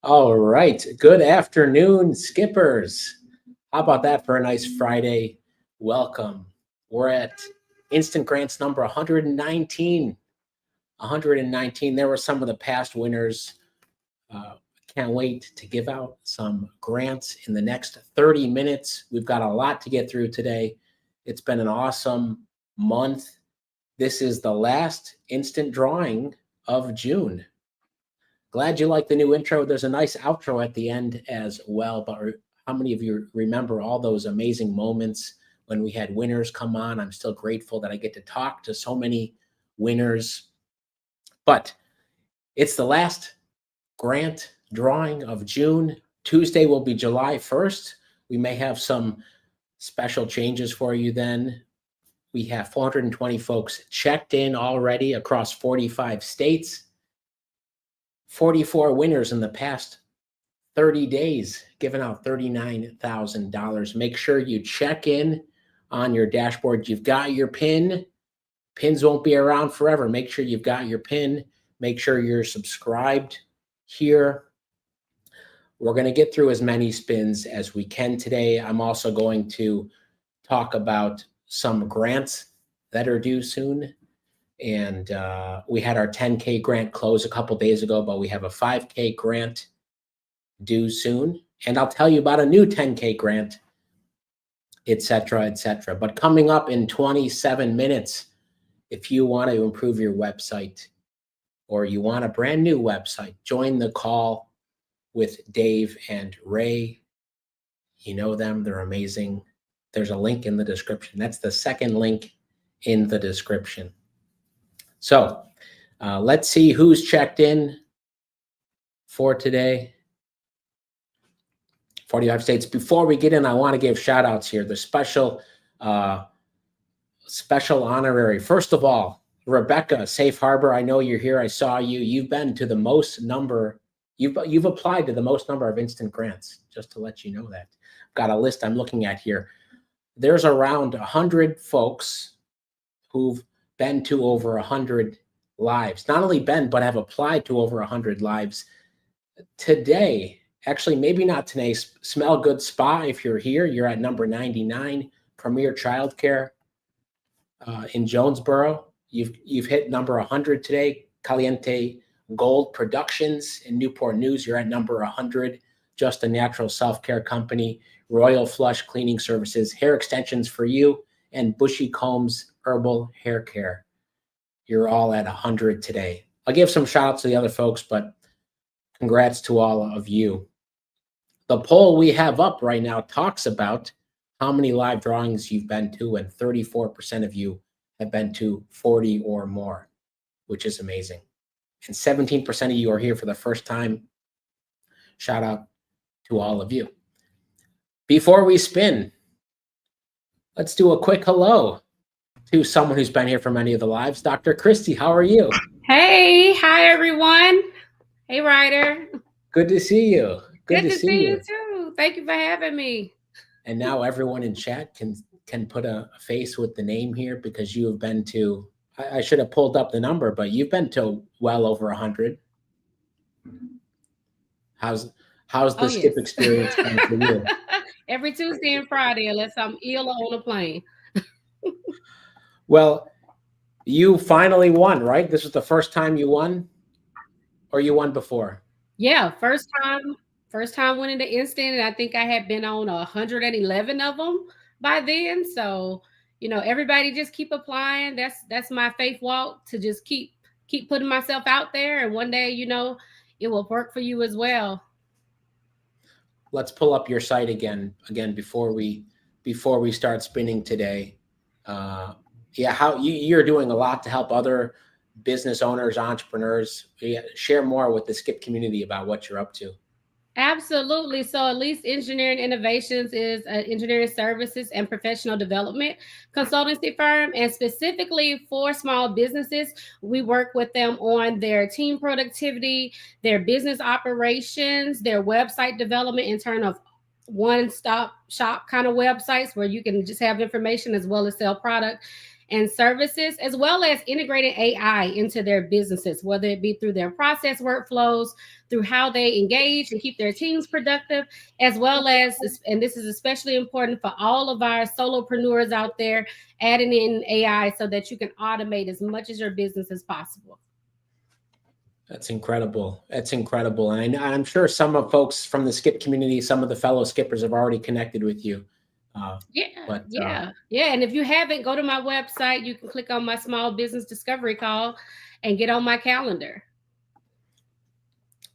All right. Good afternoon, skippers. How about that for a nice Friday? Welcome. We're at Instant Grants number 119. 119. There were some of the past winners. Can't wait to give out some grants in the next 30 minutes. We've got a lot to get through today. It's been an awesome month. This is the last instant drawing of June. Glad you like the new intro. There's a nice outro at the end as well. But how many of you remember all those amazing moments when we had winners come on? I'm still grateful that I get to talk to so many winners. But it's the last grant drawing of June. Tuesday will be July 1st. We may have some special changes for you then. We have 420 folks checked in already across 45 states. 44 winners in the past 30 days, giving out $39,000. Make sure you check in on your dashboard. You've got your PIN. Pins won't be around forever. Make sure you've got your PIN. Make sure you're subscribed here. We're going to get through as many spins as we can today. I'm also going to talk about some grants that are due soon. And we had our 10K grant close a couple days ago, but we have a 5K grant due soon. And I'll tell you about a new 10K grant, et cetera, et cetera. But coming up in 27 minutes, if you want to improve your website or you want a brand new website, join the call with Dave and Ray. You know them, they're amazing. There's a link in the description. That's the second link in the description. So let's see who's checked in for today. 45 states. Before we get in, I want to give shout outs here. The special honorary. First of all, Rebecca, Safe Harbor. I know you're here. I saw you. You've been to the most number. You've applied to the most number of instant grants, just to let you know that. I've got a list I'm looking at here. There's around 100 folks who've been to over 100 lives. Not only been, but have applied to over 100 lives. Today, actually, maybe not today, Smell Good Spa, if you're here, you're at number 99, Premier Childcare in Jonesboro. You've hit number 100 today. Caliente Gold Productions in Newport News, you're at number 100. Just a Natural Self-Care Company, Royal Flush Cleaning Services, Hair Extensions for You, and Bushy Combs Herbal Hair Care. You're all at 100 today. I'll give some shout outs to the other folks, but congrats to all of you. The poll we have up right now talks about how many live drawings you've been to, and 34% of you have been to 40 or more, which is amazing. And 17% of you are here for the first time. Shout out to all of you. Before we spin, let's do a quick hello to someone who's been here for many of the lives. Dr. Christie, how are you? Hey, hi everyone. Hey, Ryder. Good to see you. Good to see you too. Thank you for having me. And now everyone in chat can put a face with the name here, because you have been to, I should have pulled up the number, but you've been to well over 100. How's the skip experience been for you? Every Tuesday and Friday, unless I'm ill or on a plane. Well, you finally won, right? This was the first time you won, or you won before? Yeah, first time winning the instant, and I think I had been on 111 of them by then. So, everybody just keep applying. That's my faith walk, to just keep putting myself out there, and one day, it will work for you as well. Let's pull up your site again before we start spinning today. How you're doing a lot to help other business owners, entrepreneurs. Share more with the Skip community about what you're up to. Absolutely. So Elise Engineering Innovations is an engineering services and professional development consultancy firm, and specifically for small businesses. We work with them on their team productivity, their business operations, their website development in terms of one-stop shop kind of websites where you can just have information as well as sell product. and services, as well as integrating AI into their businesses, whether it be through their process workflows, through how they engage and keep their teams productive, as well as, and this is especially important for all of our solopreneurs out there, adding in AI so that you can automate as much as your business as possible. That's incredible. That's incredible. And I'm sure some of folks from the skip community, some of the fellow skippers have already connected with you. Yeah. And if you haven't, go to my website. You can click on my small business discovery call and get on my calendar.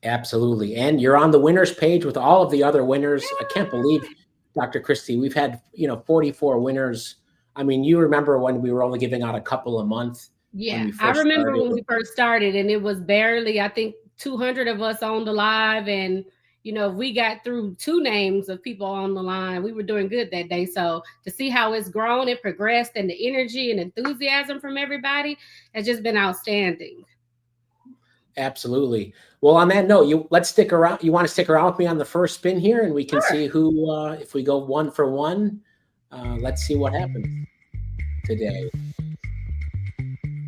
Absolutely. And you're on the winners page with all of the other winners. I can't believe, Dr. Christie, we've had, 44 winners. I mean, you remember when we were only giving out a couple a month? Yeah, I remember when we first started, and it was barely, I think, 200 of us on the live. And, we got through 2 names of people on the line. We were doing good that day. So to see how it's grown and progressed, and the energy and enthusiasm from everybody has just been outstanding. Absolutely. Well, on that note, let's stick around. You want to stick around with me on the first spin here, and we can see who, if we go 1 for 1, let's see what happens today.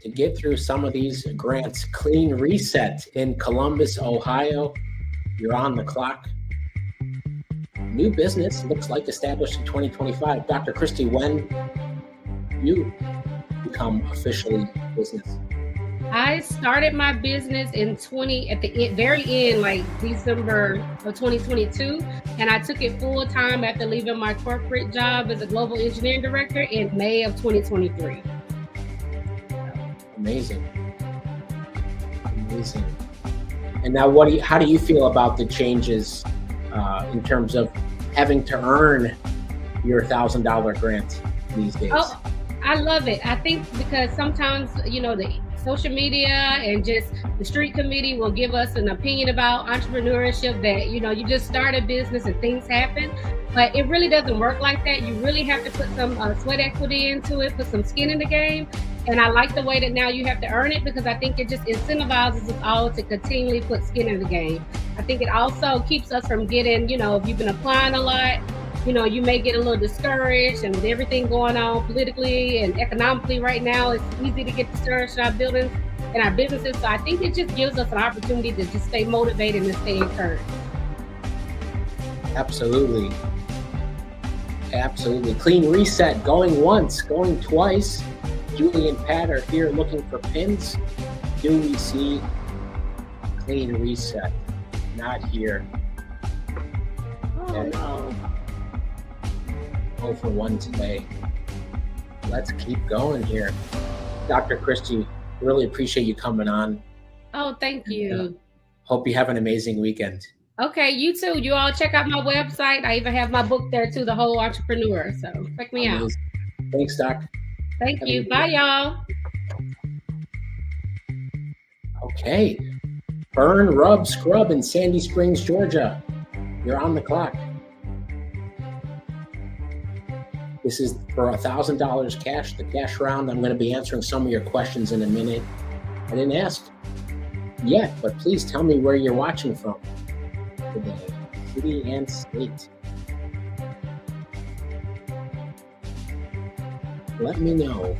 To get through some of these grants, Clean Reset in Columbus, Ohio. You're on the clock. New business, looks like established in 2025. Dr. Christie, when you become officially business? I started my business at the very end, like December of 2022, and I took it full time after leaving my corporate job as a global engineering director in May of 2023. Amazing. And now, how do you feel about the changes in terms of having to earn your $1,000 grant these days? Oh, I love it. I think because sometimes, the social media and just the street committee will give us an opinion about entrepreneurship that, you just start a business and things happen. But it really doesn't work like that. You really have to put some sweat equity into it, put some skin in the game. And I like the way that now you have to earn it, because I think it just incentivizes us all to continually put skin in the game. I think it also keeps us from getting, if you've been applying a lot, you may get a little discouraged, and with everything going on politically and economically right now, it's easy to get discouraged in our buildings and our businesses. So I think it just gives us an opportunity to just stay motivated and stay encouraged. Absolutely. Clean Reset, going once, going twice. Julie and Pat are here looking for pins. Do we see Clean Reset? Not here. Oh, no. 0 for 1 today. Let's keep going here. Dr. Christie, really appreciate you coming on. Oh, thank you. Hope you have an amazing weekend. Okay, you too. You all check out my website. I even have my book there too, The Whole Entrepreneur. So check me out. Thanks, Doc. Thank you. Bye, y'all. Okay. Burn, Rub, Scrub in Sandy Springs, Georgia. You're on the clock. This is for $1,000 cash, the cash round. I'm going to be answering some of your questions in a minute. I didn't ask yet, but please tell me where you're watching from today, city and state. Let me know.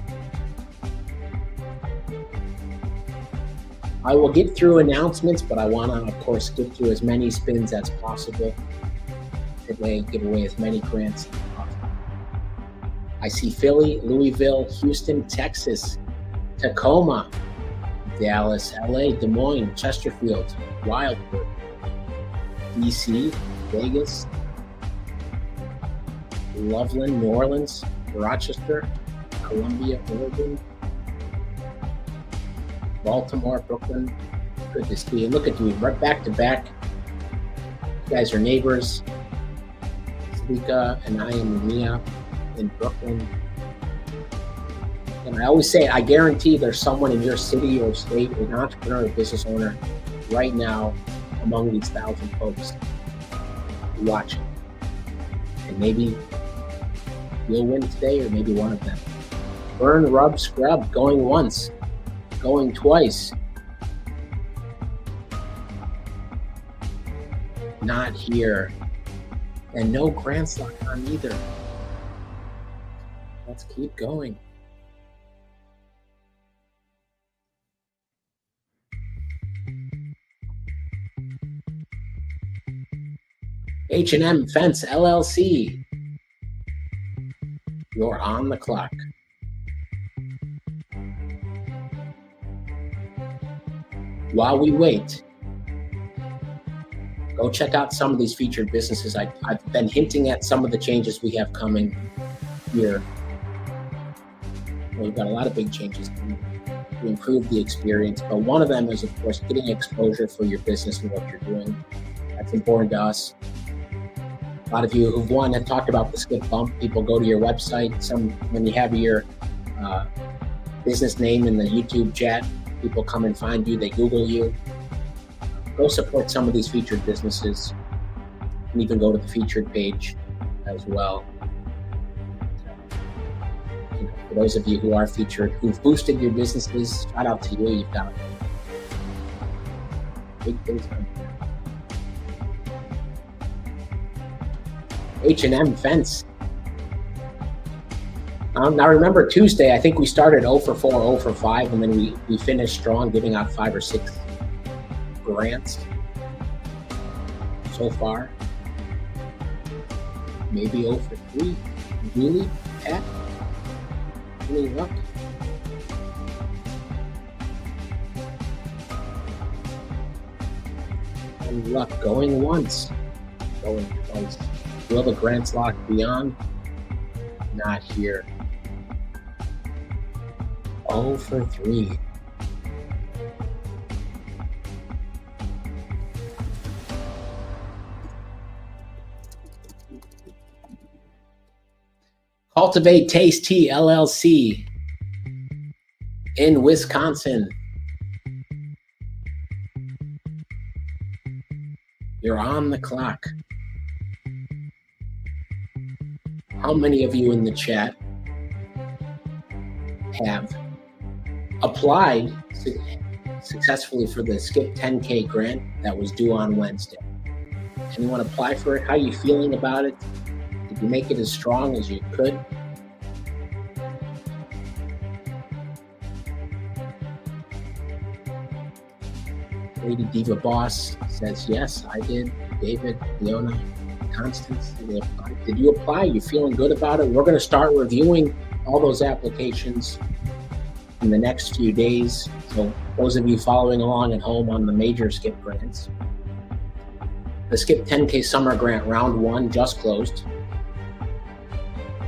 I will get through announcements, but I want to, of course, get through as many spins as possible today, give away as many grants as possible. I see Philly, Louisville, Houston, Texas, Tacoma, Dallas, LA, Des Moines, Chesterfield, Wildwood, DC, Vegas, Loveland, New Orleans, Rochester, Columbia, Oregon, Baltimore, Brooklyn. Good to see you. Look at you, right back to back. You guys are neighbors. Salika and I am Mia in Brooklyn. And I always say, I guarantee there's someone in your city or state, an entrepreneur or business owner right now among these 1,000 folks watching. And maybe you'll win today, or maybe one of them. Burn, Rub, Scrub, going once, going twice. Not here. And no grants lock on either. Let's keep going. H&M Fence LLC. You're on the clock. While we wait, go check out some of these featured businesses. I've been hinting at some of the changes we have coming here. We've got a lot of big changes to improve the experience, but one of them is, of course, getting exposure for your business and what you're doing. That's important to us. A lot of you who've won have talked about the skip bump. People go to your website. When you have your business name in the YouTube chat, people come and find you. They Google you. Go support some of these featured businesses, and even go to the featured page as well. For those of you who are featured, who've boosted your businesses, shout out to you. You've got big things coming. H&M Fence. Now remember Tuesday, I think we started 0 for 4, 0 for 5, and then we finished strong, giving out 5 or 6 grants so far. Maybe 0 for 3. Julie, Pat, any luck? And luck going once, going twice. Will the grants lock beyond? Not here. 0 for 3. Cultivate Taste Tea LLC in Wisconsin. You're on the clock. How many of you in the chat have applied successfully for the Skip 10K grant that was due on Wednesday? Anyone apply for it? How are you feeling about it? Did you make it as strong as you could? Lady Diva Boss says yes, I did. David, Leona, Constance, did you apply? You feeling good about it? We're going to start reviewing all those applications in the next few days. So those of you following along at home on the major Skip grants, the Skip 10K Summer Grant Round 1 just closed.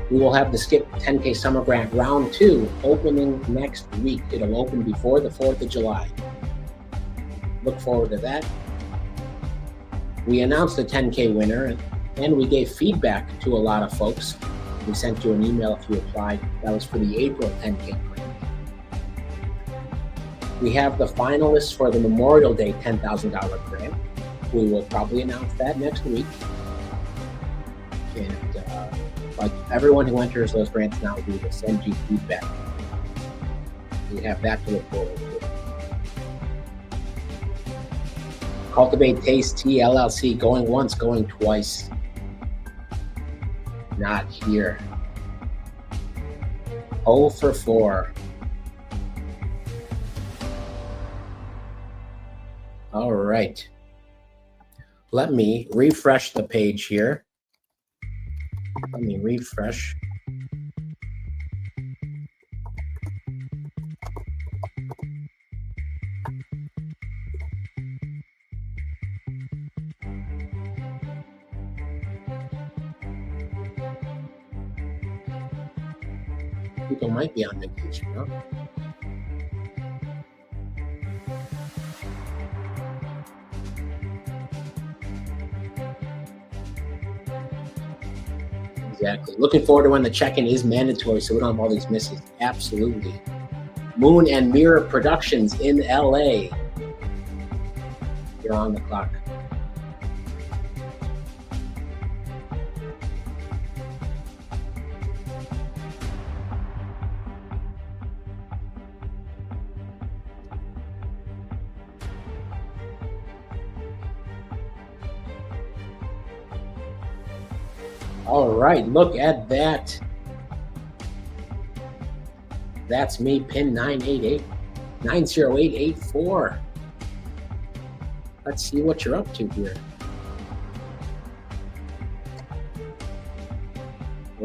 We will have the Skip 10K Summer Grant Round 2 opening next week. It'll open before the 4th of July. Look forward to that. We announced the 10K winner, and we gave feedback to a lot of folks. We sent you an email if you applied. That was for the April 10K grant. We have the finalists for the Memorial Day $10,000 grant. We will probably announce that next week. And like everyone who enters those grants now, we will send you feedback. We have that to look forward to. Cultivate Taste Tea LLC, going once, going twice. Not here. 0 for 4. All right. Let me refresh the page here. Let me refresh. People might be on vacation, huh? Exactly. Looking forward to when the check-in is mandatory so we don't have all these misses. Absolutely. Moon and Mirror Productions in LA. You're on the clock. All right, look at that. That's me, pin 988-90884. Let's see what you're up to here.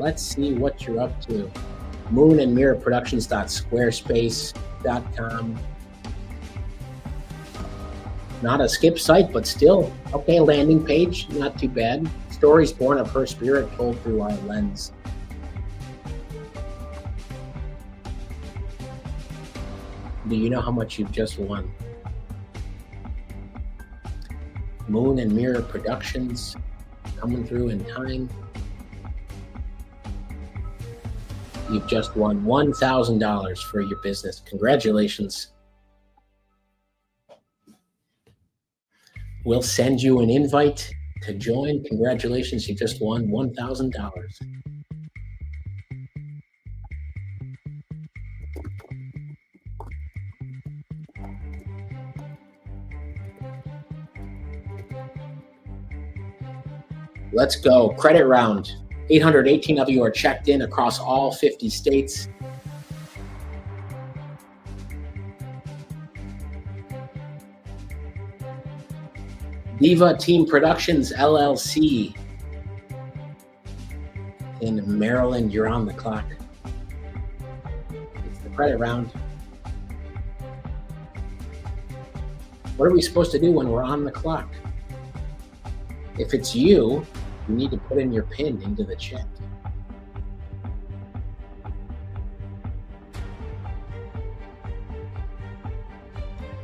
Let's see what you're up to. Moon and Mirror Productions.squarespace.com. Not a skip site, but still, okay, landing page, not too bad. Stories born of her spirit told through our lens. Do you know how much you've just won? Moon and Mirror Productions coming through in time. You've just won $1,000 for your business. Congratulations. We'll send you an invite to join. Congratulations, you just won $1,000. Let's go. Credit round. 818 of you are checked in across all 50 states. Diva Team Productions, LLC. In Maryland, you're on the clock. It's the credit round. What are we supposed to do when we're on the clock? If it's you, you need to put in your PIN into the chat.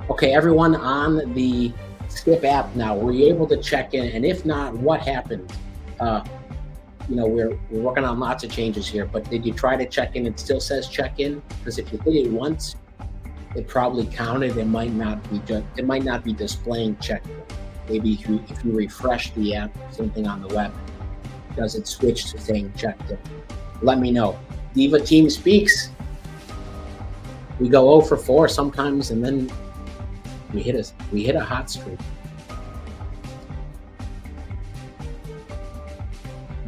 Okay, everyone on the Skip app now, were you able to check in? And if not, what happened? We're working on lots of changes here, but did you try to check in? It still says check in, because if you did it once, it probably counted. It might not be displaying check in. Maybe if you refresh the app, same thing on the web, does it switch to saying checked in? Let me know. Diva Team Speaks. We go 0 for 4 sometimes, and then we hit a hot streak.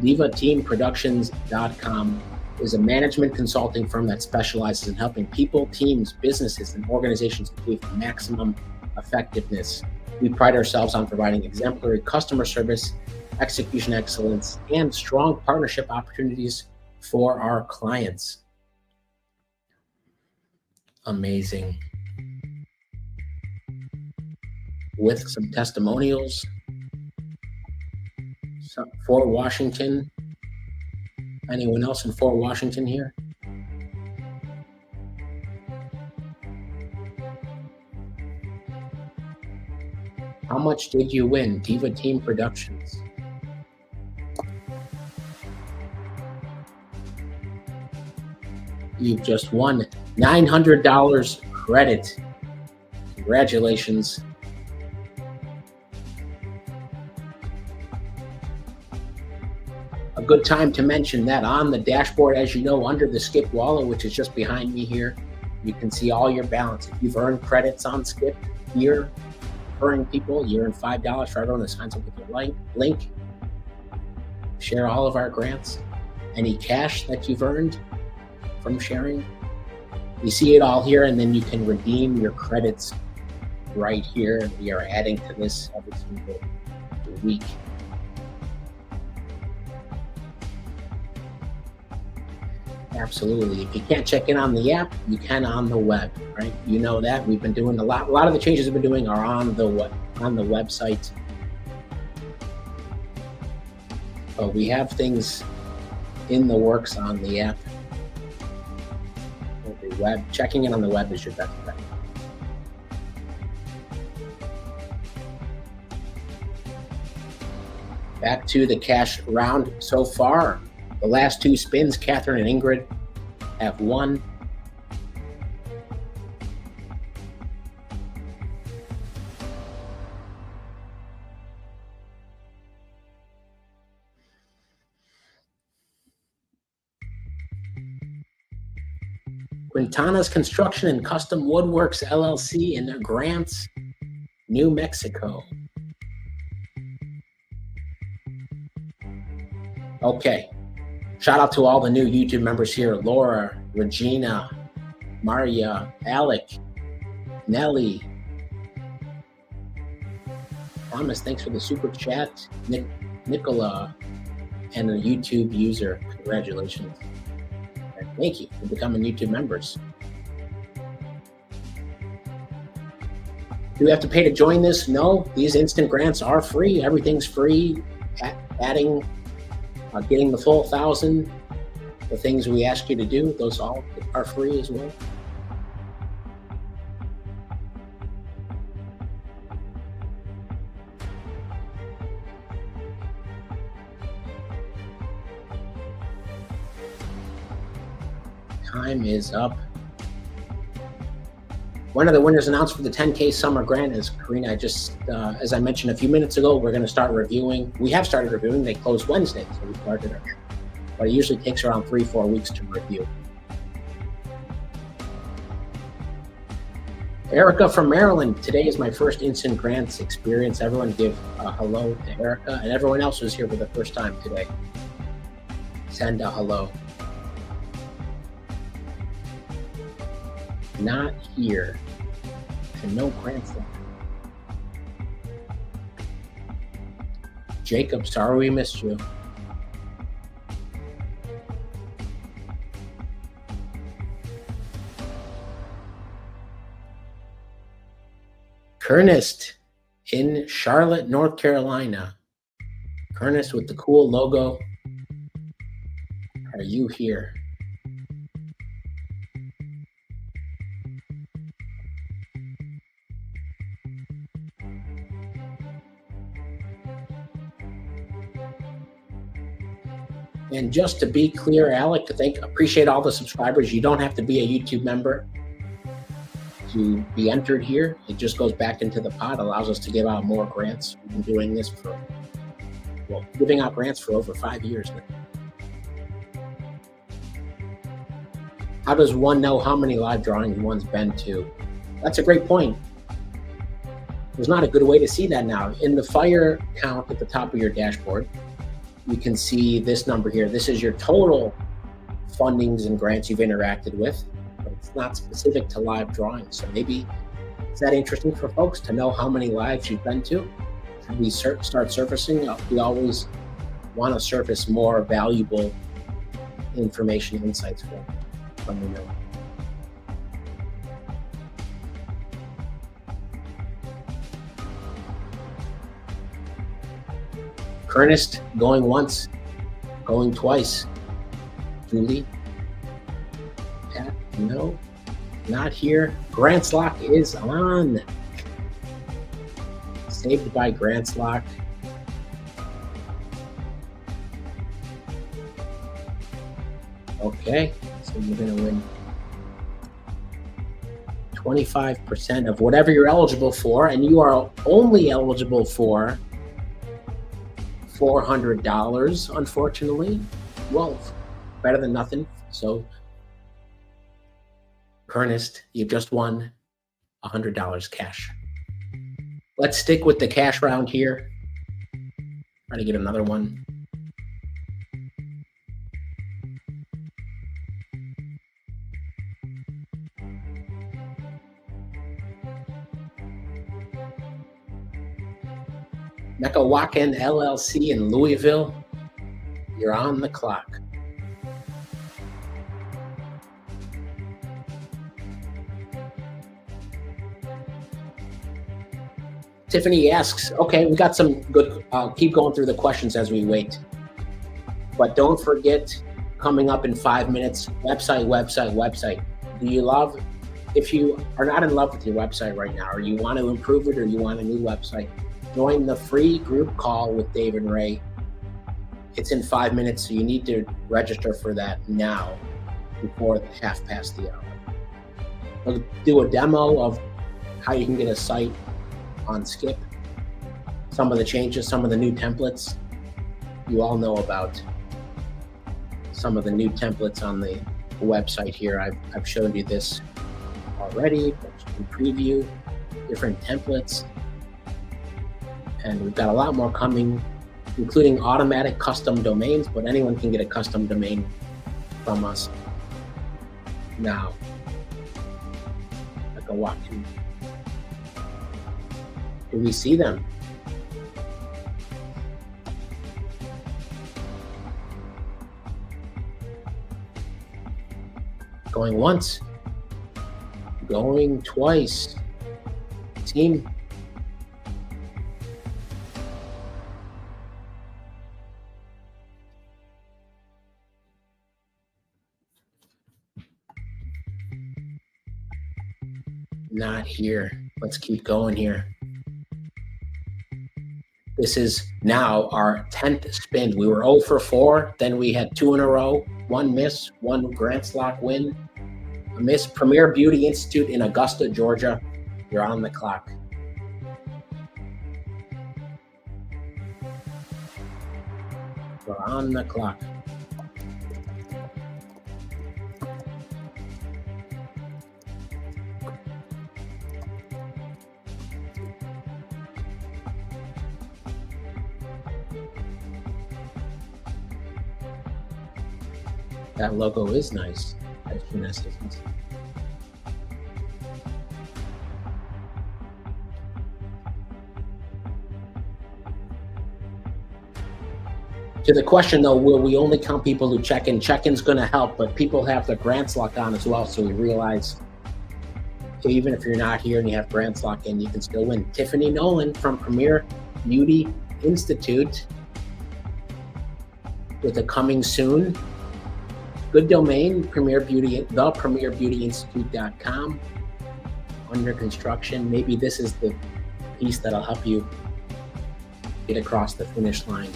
DivaTeamProductions.com is a management consulting firm that specializes in helping people, teams, businesses, and organizations achieve maximum effectiveness. We pride ourselves on providing exemplary customer service, execution excellence, and strong partnership opportunities for our clients. Amazing. With some testimonials. Fort Washington. Anyone else in Fort Washington here? How much did you win? Diva Team Productions. You've just won $900 credit. Congratulations. A good time to mention that on the dashboard, as you know, under the Skip wallet, which is just behind me here, you can see all your balance. If you've earned credits on Skip here, referring people, you earn $5 for everyone that signs up with your link. Share all of our grants. Any cash that you've earned from sharing, you see it all here, and then you can redeem your credits right here. We are adding to this every single week. Absolutely. If you can't check in on the app, you can on the web, right? You know that we've been doing a lot of the changes we've been doing are on the website. But we have things in the works on the app. The web, checking in on the web is your best bet. Back to the cash round so far. The last two spins, Catherine and Ingrid have won. Quintana's Construction and Custom Woodworks LLC in Grants, New Mexico. Okay. Shout out to all the new YouTube members here. Laura, Regina, Maria, Alec, Nelly. Thomas, thanks for the super chat. Nicola, and a YouTube user. Congratulations. And thank you for becoming YouTube members. Do we have to pay to join this? No, these instant grants are free. Everything's free. Adding, getting the full 1,000, the things we ask you to do, those all are free as well. Time is up. One of the winners announced for the 10K summer grant is Karina. As I mentioned a few minutes ago, we're going to start reviewing. We have started reviewing. They close Wednesday, so we started it. But it usually takes around 3-4 weeks to review. Erica from Maryland. Today is my first instant grants experience. Everyone give a hello to Erica, and everyone else who's here for the first time today. Send a hello. Not here, and no grants left. Jacob, sorry we missed you. Kernest in Charlotte, North Carolina. Kernest with the cool logo. Are you here? And just to be clear, Alec, appreciate all the subscribers. You don't have to be a YouTube member to be entered here. It just goes back into the pot, allows us to give out more grants. We've been doing this giving out grants for over 5 years now. How does one know how many live drawings one's been to? That's a great point. There's not a good way to see that now. In the fire count at the top of your dashboard, you can see this number here. This is your total fundings and grants you've interacted with, but it's not specific to live drawings. So maybe is that interesting for folks to know how many lives you've been to? Should we start surfacing? We always want to surface more valuable information, insights from the know. Ernest going once, going twice. Julie, Pat, no, not here. Grants Lock is on. Saved by Grants Lock. Okay, so you're gonna win 25% of whatever you're eligible for, and you are only eligible for $400, unfortunately. Well, better than nothing. So, Ernest, you just won $100 cash. Let's stick with the cash round here. Try to get another one. Mekawakan LLC in Louisville, you're on the clock. Tiffany asks, okay, we got some good, keep going through the questions as we wait. But don't forget, coming up in 5 minutes, website. Do you love, if you are not in love with your website right now, or you want to improve it, or you want a new website, join the free group call with Dave and Ray. It's in 5 minutes, so you need to register for that now before the half past the hour. We'll do a demo of how you can get a site on Skip. Some of the changes, some of the new templates. You all know about some of the new templates on the website here. I've shown you this already, but you can preview different templates. And we've got a lot more coming, including automatic custom domains, but anyone can get a custom domain from us now. Like a walk-in. Do we see them? Going once. Going twice. Team. Not here. Let's keep going here. This is now our 10th spin. We were 0 for 4. Then we had 2 in a row. 1 miss, 1 Grand Slot win. A miss. Premier Beauty Institute in Augusta, Georgia. You're on the clock. We're on the clock. That logo is nice. To the question though, will we only count people who check in? Check-in's going to help, but people have the grants lock on as well. So we realize even if you're not here and you have grants lock in, you can still win. Tiffany Nolan from Premier Beauty Institute with a coming soon. Good domain, Premier Beauty, thepremierbeautyinstitute.com. Under construction. Maybe this is the piece that'll help you get across the finish line.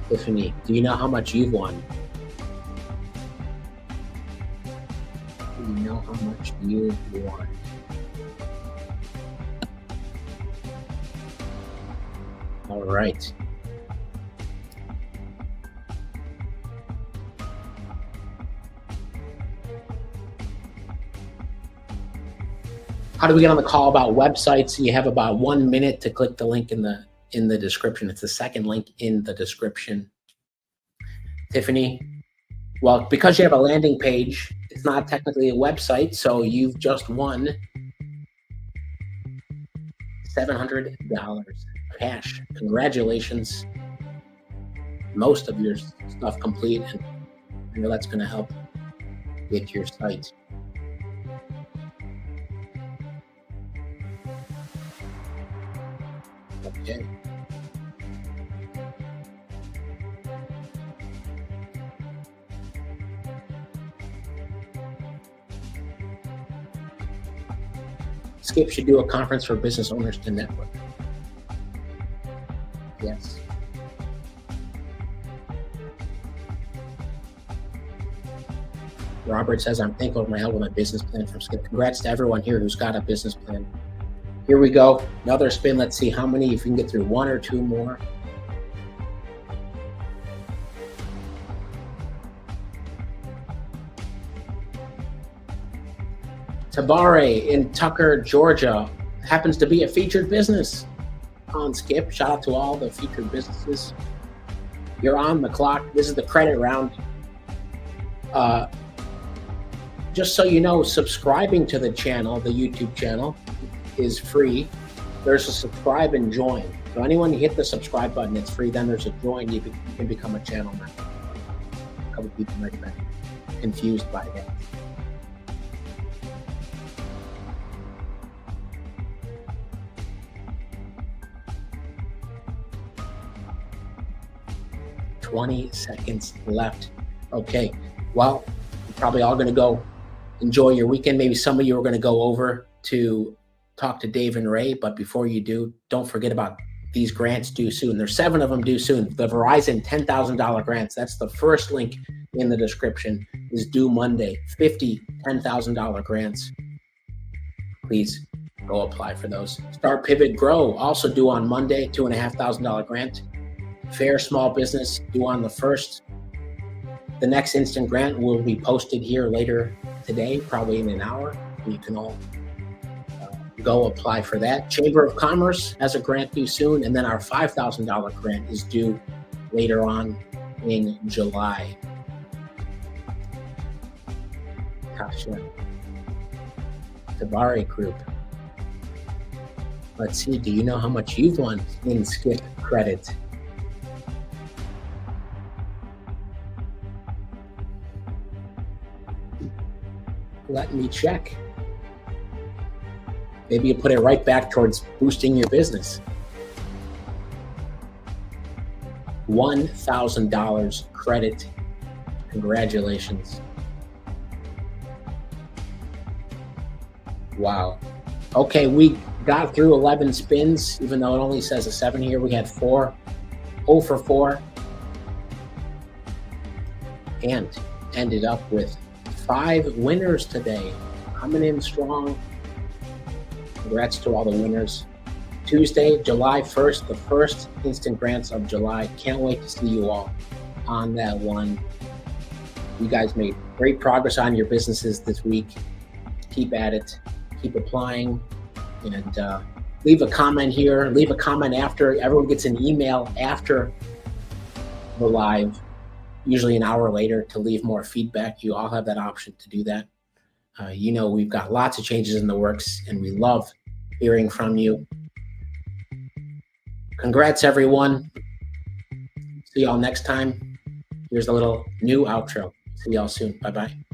Tiffany, do you know how much you've won? Do you know how much you've won? All right. How do we get on the call about websites? You have about 1 minute to click the link in the description. It's the second link in the description. Tiffany, well, because you have a landing page, it's not technically a website, so you've just won $700 cash. Congratulations. Most of your stuff complete, and I know that's going to help get your site. Okay. Skip should do a conference for business owners to network. Yes. Robert says, I'm thankful for my help with my business plan from Skip. Congrats to everyone here who's got a business plan. Here we go. Another spin. Let's see how many, if you can get through 1 or 2 more. Tabare in Tucker, Georgia, happens to be a featured business on Skip. Shout out to all the featured businesses. You're on the clock. This is the credit round. Just so you know, subscribing to the channel, the YouTube channel, is free. There's a subscribe and join. So anyone you hit the subscribe button, it's free. Then there's a join. You can become a channel member. A couple people might have been confused by that. $20 seconds left. Okay, well, you're probably all going to go enjoy your weekend. Maybe some of you are going to go over to talk to Dave and Ray, but before you do, don't forget about these grants due soon. There's 7 of them due soon. The Verizon $10,000 grants, that's the first link in the description, is due Monday. 50 $10,000 grants. Please go apply for those. Start, Pivot, Grow, also due on Monday, $2,500 grant. Fair Small Business due on the 1st. The next instant grant will be posted here later today, probably in an hour. You can all go apply for that. Chamber of Commerce has a grant due soon, and then our $5,000 grant is due later on in July. Kasha Tabari Group. Let's see, do you know how much you've won in Skip credit? Let me check. Maybe you put it right back towards boosting your business. $1,000 credit. Congratulations. Wow. Okay, we got through 11 spins, even though it only says a 7 here. We had 4, 0 for 4, and ended up with 5 winners today. Coming in strong. Congrats to all the winners. Tuesday, July 1st, the first instant grants of July. Can't wait to see you all on that one. You guys made great progress on your businesses this week. Keep at it. Keep applying. And leave a comment here. Leave a comment after. Everyone gets an email after the live, usually an hour later, to leave more feedback. You all have that option to do that. You know, we've got lots of changes in the works, and we love hearing from you. Congrats, everyone. See y'all next time. Here's a little new outro. See y'all soon. Bye-bye.